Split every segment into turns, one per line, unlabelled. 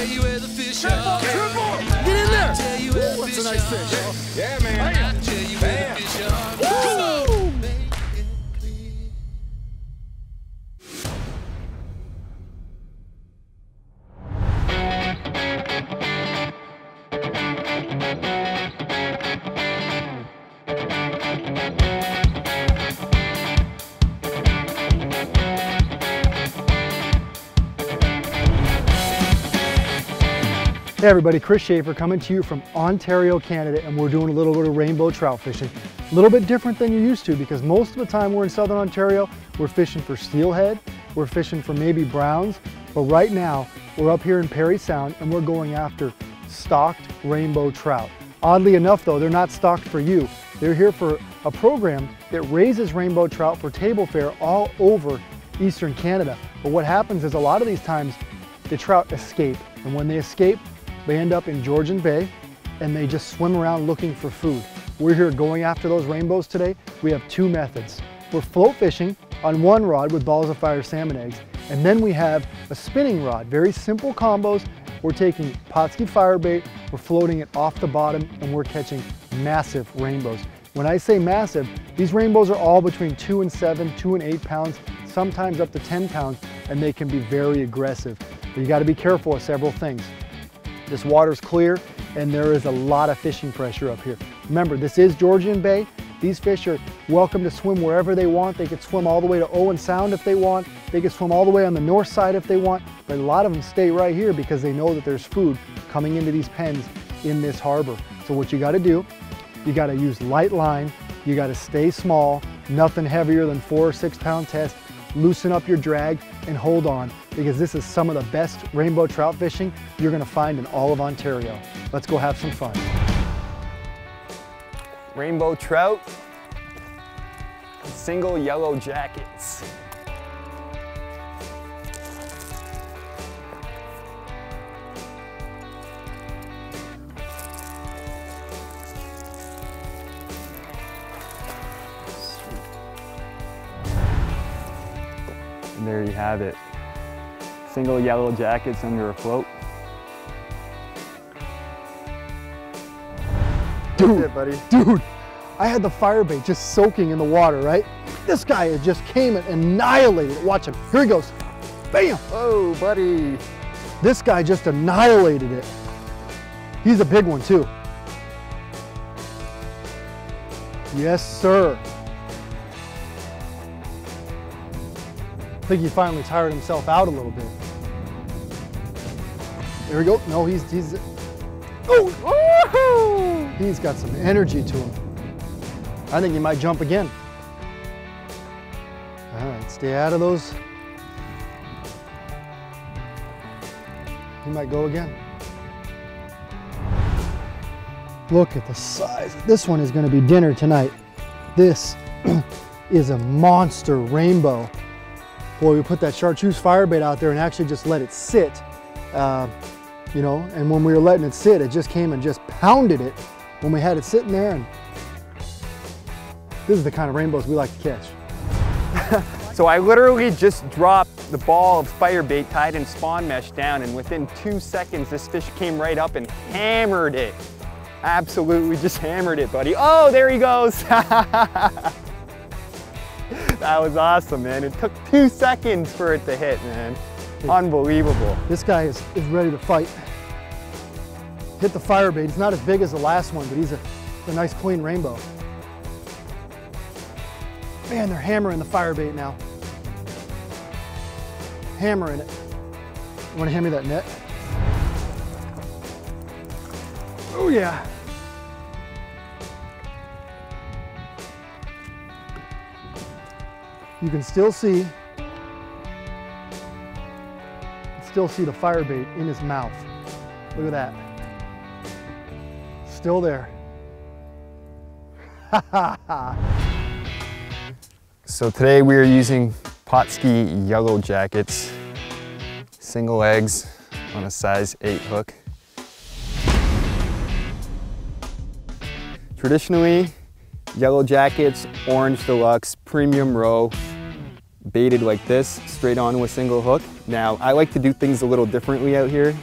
you where the fish are.
Get in there! Ooh, that's a nice fish.
Yeah, man. I'll tell you where the fish are.
Woo!
Hey everybody, Chris Schaefer coming to you from Ontario, Canada, and we're doing a little bit of rainbow trout fishing. A little bit different than you're used to because most of the time we're in Southern Ontario, we're fishing for steelhead, we're fishing for maybe browns, but right now we're up here in Parry Sound and we're going after stocked rainbow trout. Oddly enough though, they're not stocked for you. They're here for a program that raises rainbow trout for table fare all over Eastern Canada. But what happens is a lot of these times the trout escape, and when they escape, they end up in Georgian Bay and they just swim around looking for food. We're here going after those rainbows today. We have two methods. We're float fishing on one rod with balls of fire salmon eggs, and then we have a spinning rod. Very simple combos. We're taking Pautzke firebait, we're floating it off the bottom, and we're catching massive rainbows. When I say massive, these rainbows are all between 2 and 7, 2 and 8 pounds, sometimes up to 10 pounds, and they can be very aggressive. But you gotta be careful of several things. This water's clear and there is a lot of fishing pressure up here. Remember, this is Georgian Bay. These fish are welcome to swim wherever they want. They could swim all the way to Owen Sound if they want. They could swim all the way on the north side if they want. But a lot of them stay right here because they know that there's food coming into these pens in this harbor. So what you gotta do, you gotta use light line. You gotta stay small, nothing heavier than 4 or 6 pound test. Loosen up your drag and hold on, because this is some of the best rainbow trout fishing you're gonna find in all of Ontario. Let's go have some fun.
Rainbow trout, single yellow jackets. And there you have it. Single yellow jackets under a float.
Dude, it, buddy. Dude, I had the firebait just soaking in the water, right? This guy just came and annihilated it. Watch him. Here he goes. Bam!
Oh, buddy.
This guy just annihilated it. He's a big one too. Yes, sir. I think he finally tired himself out a little bit. There we go. No, he's oh, woohoo! He's got some energy to him. I think he might jump again. All right, stay out of those. He might go again. Look at the size. This one is going to be dinner tonight. This is a monster rainbow. Boy, we put that chartreuse firebait out there and actually just let it sit. You know, and when we were letting it sit, it just came and just pounded it when we had it sitting there. And this is the kind of rainbows we like to catch.
So I literally just dropped the ball of firebait tied in spawn mesh down, and within 2 seconds, this fish came right up and hammered it. Absolutely just hammered it, buddy. Oh, there he goes. That was awesome, man. It took 2 seconds for it to hit, man. Unbelievable.
This guy is ready to fight. Hit the firebait. He's not as big as the last one, but he's a nice clean rainbow. Man, they're hammering the firebait now. Hammering it. You want to hand me that net? Oh yeah. You can still see the firebait in his mouth. Look at that. Still there.
So today we are using Pautzke yellow jackets, single eggs on a size 8 hook. Traditionally, yellow jackets, orange deluxe, premium roe, baited like this, straight onto a single hook. Now, I like to do things a little differently out here.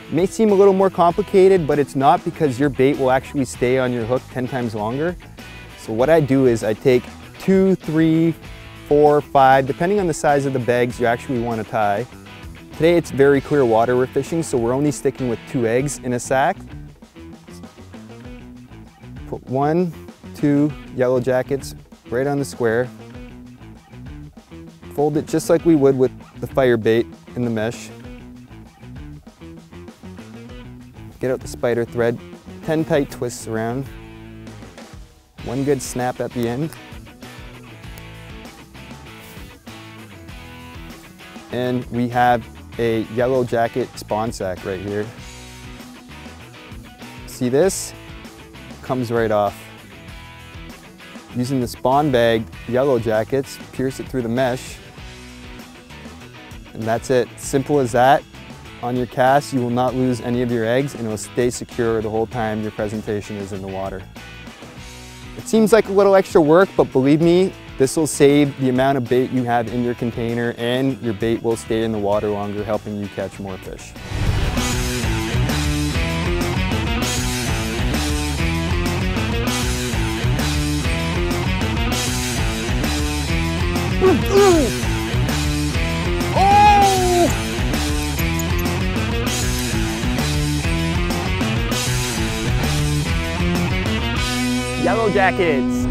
It may seem a little more complicated, but it's not, because your bait will actually stay on your hook 10 times longer. So what I do is I take 2, 3, 4, 5, depending on the size of the bags you actually want to tie. Today it's very clear water we're fishing, so we're only sticking with 2 eggs in a sack. Put 1, 2 yellow jackets right on the square. Fold it just like we would with the fire bait in the mesh. Get out the spider thread, 10 tight twists around, 1 good snap at the end. And we have a yellow jacket spawn sack right here. See this? Comes right off. Using the spawn bag yellow jackets, pierce it through the mesh. And that's it. Simple as that. On your cast, you will not lose any of your eggs, and it will stay secure the whole time your presentation is in the water. It seems like a little extra work, but believe me, this will save the amount of bait you have in your container, and your bait will stay in the water longer, helping you catch more fish. Yellow jackets.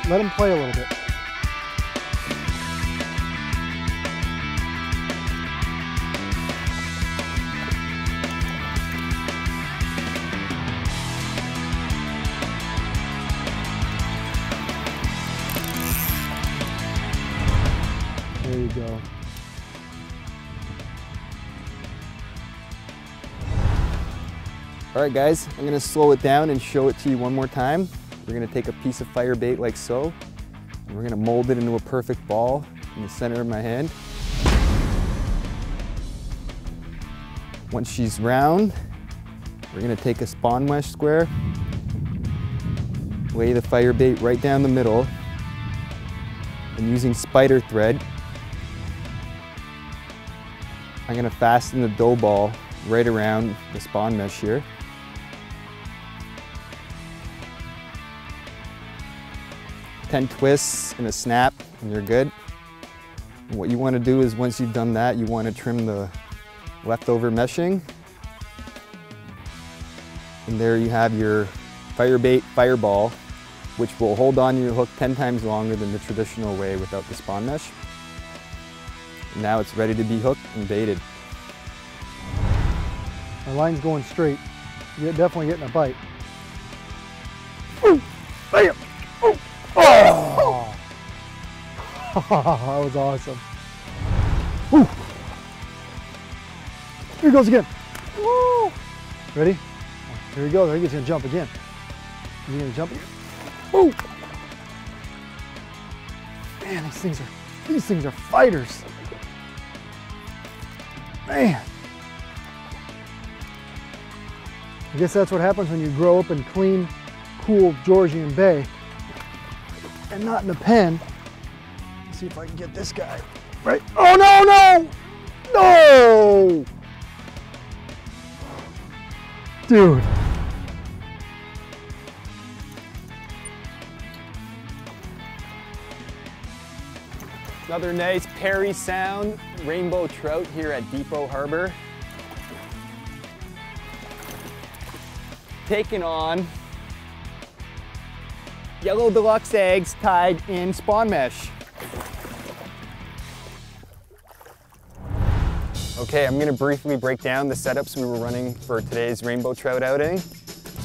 Let him play a little bit. There you go.
All right guys, I'm gonna slow it down and show it to you one more time. We're gonna take a piece of fire bait like so, and we're gonna mold it into a perfect ball in the center of my hand. Once she's round, we're gonna take a spawn mesh square, lay the fire bait right down the middle, and using spider thread, I'm gonna fasten the dough ball right around the spawn mesh here. Ten twists and a snap, and you're good. And what you want to do is, once you've done that, you want to trim the leftover meshing. And there you have your firebait fireball, which will hold on to your hook 10 times longer than the traditional way without the spawn mesh. And now it's ready to be hooked and baited.
My line's going straight. You're definitely getting a bite. Ooh, bam! Ooh. Oh! That was awesome. Ooh. Here he goes again. Woo. Ready? Here he goes. I think he's gonna jump again. Is he gonna jump again? Ooh. Man, these things are fighters. Man. I guess that's what happens when you grow up in clean, cool Georgian Bay and not in a pen. Let's see if I can get this guy. Right? Oh no, no! No! Dude.
Another nice Perry Sound rainbow trout here at Depot Harbour. Taking on yellow deluxe eggs tied in spawn mesh. Okay, I'm gonna briefly break down the setups we were running for today's rainbow trout outing.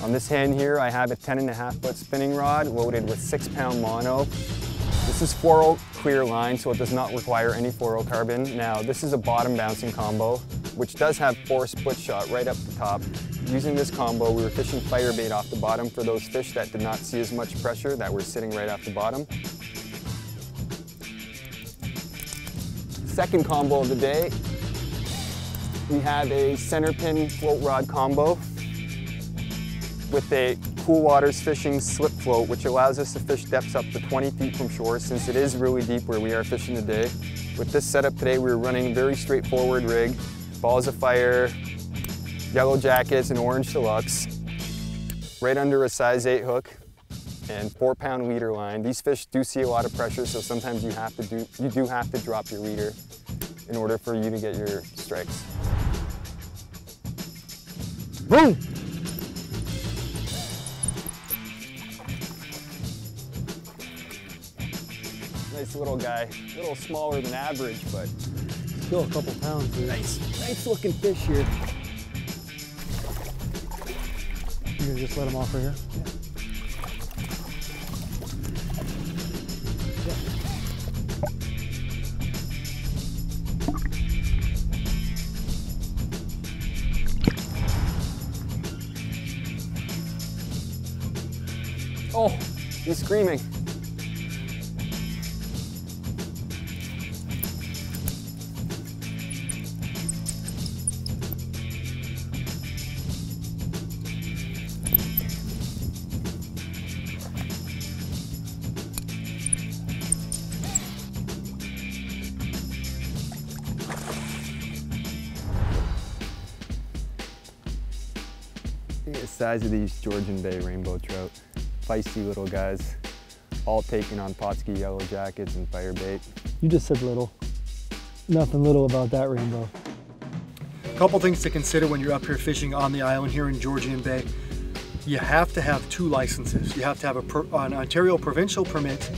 On this hand here, I have a 10.5 foot spinning rod loaded with 6-pound mono. This is fluoro clear line, so it does not require any fluorocarbon. Now, this is a bottom bouncing combo, which does have 4 split shot right up the top. Using this combo, we were fishing firebait off the bottom for those fish that did not see as much pressure that were sitting right off the bottom. Second combo of the day, We have a center pin float rod combo with a Cool Waters Fishing slip float, which allows us to fish depths up to 20 feet from shore since it is really deep where we are fishing today. With this setup today, we're running a very straightforward rig, balls of fire, yellow jackets, and orange deluxe, right under a size 8 hook, and 4-pound leader line. These fish do see a lot of pressure, so sometimes you do have to drop your leader in order for you to get your strikes.
Boom!
Nice little guy, a little smaller than average, but
Still a couple pounds, dude.
nice looking fish here.
You gonna just let him off right here?
Oh, he's screaming. Look at the size of these Georgian Bay rainbow trout. Feisty little guys, all taking on Pautzke yellow jackets and firebait.
You just said little. Nothing little about that rainbow. A couple things to consider when you're up here fishing on the island here in Georgian Bay. You have to have 2 licenses. You have to have an Ontario provincial permit,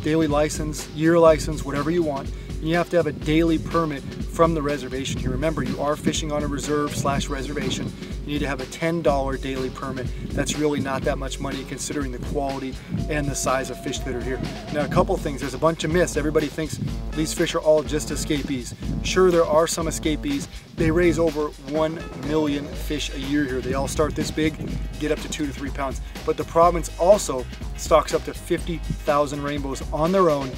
daily license, year license, whatever you want. And you have to have a daily permit from the reservation here. Remember, you are fishing on a reserve/reservation. You need to have a $10 daily permit. That's really not that much money considering the quality and the size of fish that are here. Now, a couple things. There's a bunch of myths. Everybody thinks these fish are all just escapees. Sure, there are some escapees. They raise over 1 million fish a year here. They all start this big, get up to 2 to 3 pounds. But the province also stocks up to 50,000 rainbows on their own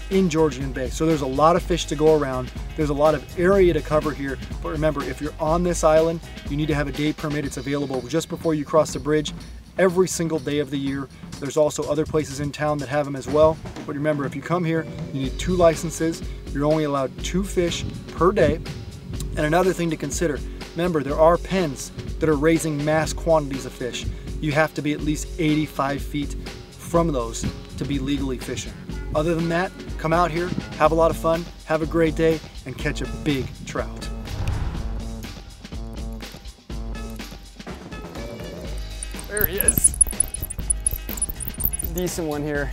in Georgian Bay. So there's a lot of fish to go around. There's a lot of area to cover here. But remember, if you're on this island, you need to have a day permit. It's available just before you cross the bridge every single day of the year. There's also other places in town that have them as well. But remember, if you come here, you need 2 licenses. You're only allowed 2 fish per day. And another thing to consider, remember, there are pens that are raising mass quantities of fish. You have to be at least 85 feet from those to be legally fishing. Other than that, come out here, have a lot of fun, have a great day, and catch a big trout.
There he is. Decent one here.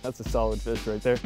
That's a solid fish right there.